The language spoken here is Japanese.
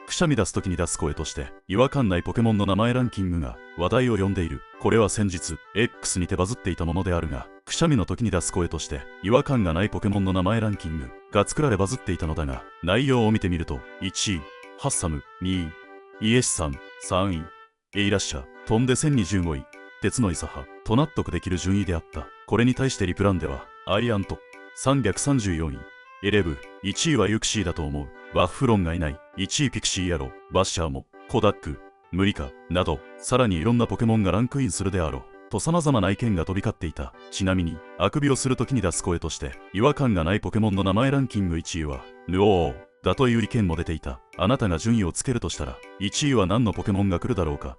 くしゃみ出す時に出す声として違和感ないポケモンの名前ランキングが話題を呼んでいる。これは先日 X にてバズっていたものであるが、くしゃみの時に出す声として違和感がないポケモンの名前ランキングが作られバズっていたのだが、内容を見てみると1位ハッサム、2位イエシさん、3位エイラッシャ、飛んで1000に15位鉄のイサハと納得できる順位であった。これに対してリプランではアイアント334位、エレブ1位はユクシーだと思う、ワッフロンがいない1位ピクシーヤロ、バッシャーもコダック、ムリカなどさらにいろんなポケモンがランクインするであろうと様々な意見が飛び交っていた。ちなみにあくびをするときに出す声として違和感がないポケモンの名前ランキング1位はヌオーだという意見も出ていた。あなたが順位をつけるとしたら1位は何のポケモンが来るだろうか。